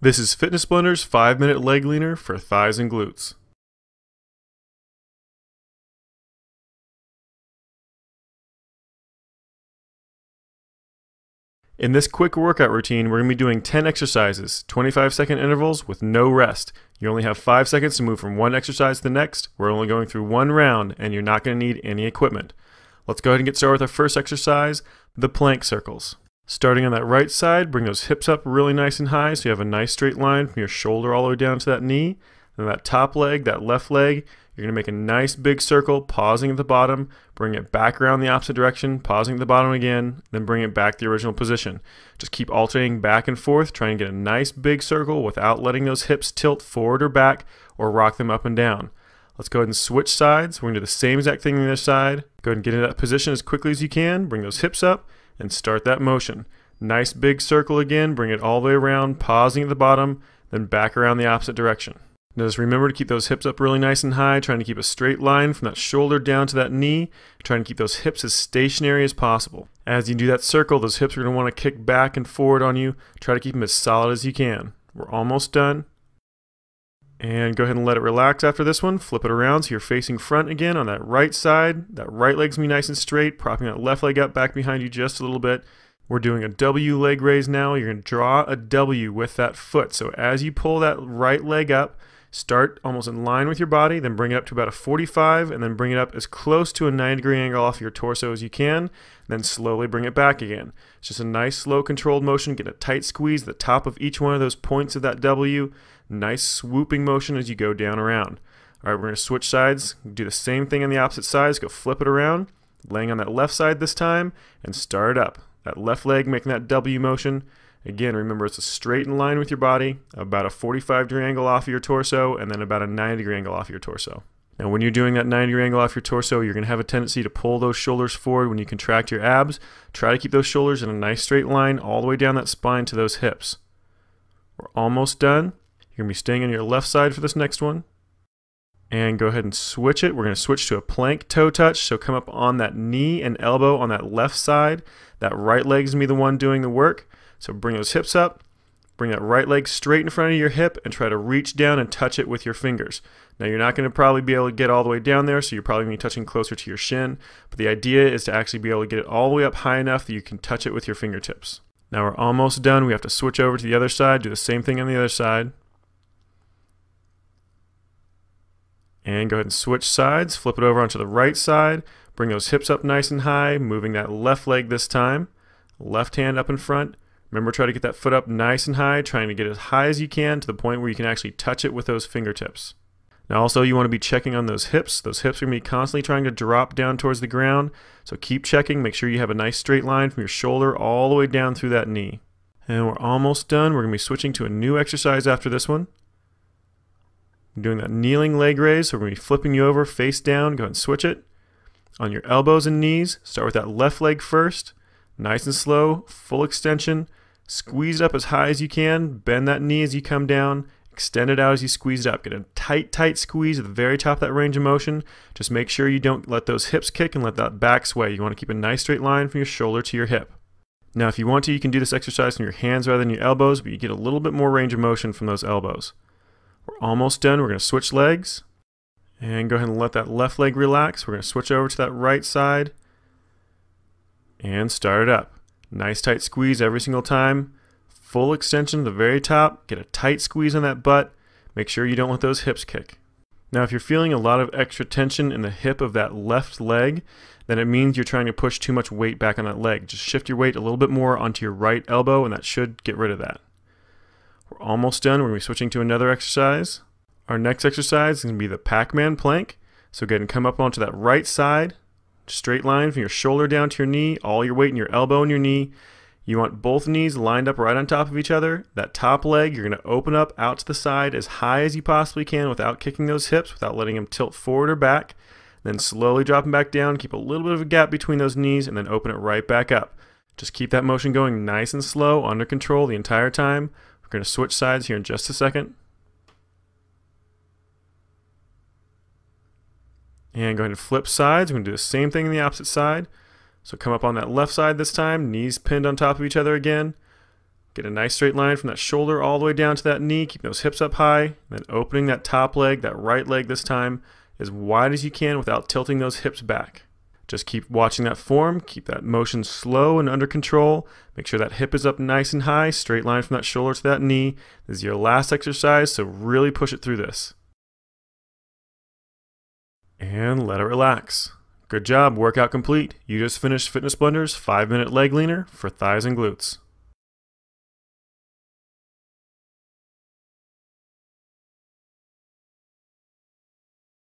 This is Fitness Blender's 5-minute leg leaner for thighs and glutes. In this quick workout routine, we're going to be doing 10 exercises, 25-second intervals with no rest. You only have 5 seconds to move from one exercise to the next. We're only going through one round, and you're not going to need any equipment. Let's go ahead and get started with our first exercise, the plank circles. Starting on that right side, bring those hips up really nice and high so you have a nice straight line from your shoulder all the way down to that knee. And that top leg, that left leg, you're going to make a nice big circle, pausing at the bottom, bring it back around the opposite direction, pausing at the bottom again, then bring it back to the original position. Just keep alternating back and forth, trying to get a nice big circle without letting those hips tilt forward or back or rock them up and down. Let's go ahead and switch sides. We're going to do the same exact thing on the other side. Go ahead and get into that position as quickly as you can. Bring those hips up and start that motion. Nice big circle again, bring it all the way around, pausing at the bottom, then back around the opposite direction. Now just remember to keep those hips up really nice and high, trying to keep a straight line from that shoulder down to that knee, trying to keep those hips as stationary as possible. As you do that circle, those hips are going to want to kick back and forward on you. Try to keep them as solid as you can. We're almost done. And go ahead and let it relax after this one. Flip it around so you're facing front again on that right side. That right leg's going to be nice and straight, propping that left leg up back behind you just a little bit. We're doing a W leg raise now. You're going to draw a W with that foot. So as you pull that right leg up, start almost in line with your body, then bring it up to about a 45, and then bring it up as close to a 90-degree angle off your torso as you can, then slowly bring it back again. It's just a nice, slow, controlled motion. Get a tight squeeze at the top of each one of those points of that W. Nice swooping motion as you go down around. All right, we're going to switch sides. Do the same thing on the opposite side. Go flip it around, laying on that left side this time, and start up. That left leg making that W motion. Again, remember it's a straight in line with your body, about a 45-degree angle off of your torso, and then about a 90-degree angle off of your torso. Now when you're doing that 90-degree angle off your torso, you're going to have a tendency to pull those shoulders forward when you contract your abs. Try to keep those shoulders in a nice straight line all the way down that spine to those hips. We're almost done. You're going to be staying on your left side for this next one. And go ahead and switch it. We're going to switch to a plank toe touch. So come up on that knee and elbow on that left side. That right leg's going to be the one doing the work. So bring those hips up. Bring that right leg straight in front of your hip and try to reach down and touch it with your fingers. Now you're not going to probably be able to get all the way down there, so you're probably going to be touching closer to your shin. But the idea is to actually be able to get it all the way up high enough that you can touch it with your fingertips. Now we're almost done. We have to switch over to the other side. Do the same thing on the other side. And go ahead and switch sides, flip it over onto the right side, bring those hips up nice and high, moving that left leg this time, left hand up in front. Remember, try to get that foot up nice and high, trying to get as high as you can to the point where you can actually touch it with those fingertips. Now also you want to be checking on those hips. Those hips are going to be constantly trying to drop down towards the ground, so keep checking, make sure you have a nice straight line from your shoulder all the way down through that knee. And we're almost done. We're going to be switching to a new exercise after this one. Doing that kneeling leg raise, so we're going to be flipping you over face down. Go ahead and switch it. On your elbows and knees, start with that left leg first. Nice and slow, full extension. Squeeze it up as high as you can. Bend that knee as you come down. Extend it out as you squeeze it up. Get a tight, tight squeeze at the very top of that range of motion. Just make sure you don't let those hips kick and let that back sway. You want to keep a nice straight line from your shoulder to your hip. Now if you want to, you can do this exercise from your hands rather than your elbows, but you get a little bit more range of motion from those elbows. We're almost done. We're going to switch legs and go ahead and let that left leg relax. We're going to switch over to that right side and start it up. Nice tight squeeze every single time. Full extension to the very top. Get a tight squeeze on that butt. Make sure you don't let those hips kick. Now if you're feeling a lot of extra tension in the hip of that left leg, then it means you're trying to push too much weight back on that leg. Just shift your weight a little bit more onto your right elbow and that should get rid of that. We're almost done. We're going to be switching to another exercise. Our next exercise is going to be the Pac-Man plank. So go ahead and come up onto that right side. Straight line from your shoulder down to your knee. All your weight in your elbow and your knee. You want both knees lined up right on top of each other. That top leg, you're going to open up out to the side as high as you possibly can without kicking those hips, without letting them tilt forward or back. Then slowly drop them back down. Keep a little bit of a gap between those knees and then open it right back up. Just keep that motion going nice and slow, under control the entire time. We're going to switch sides here in just a second. And go ahead and flip sides. We're going to do the same thing on the opposite side. So come up on that left side this time, knees pinned on top of each other again. Get a nice straight line from that shoulder all the way down to that knee. Keep those hips up high. Then opening that top leg, that right leg this time, as wide as you can without tilting those hips back. Just keep watching that form. Keep that motion slow and under control. Make sure that hip is up nice and high. Straight line from that shoulder to that knee. This is your last exercise, so really push it through this. And let it relax. Good job, workout complete. You just finished Fitness Blender's 5-minute leg leaner for thighs and glutes.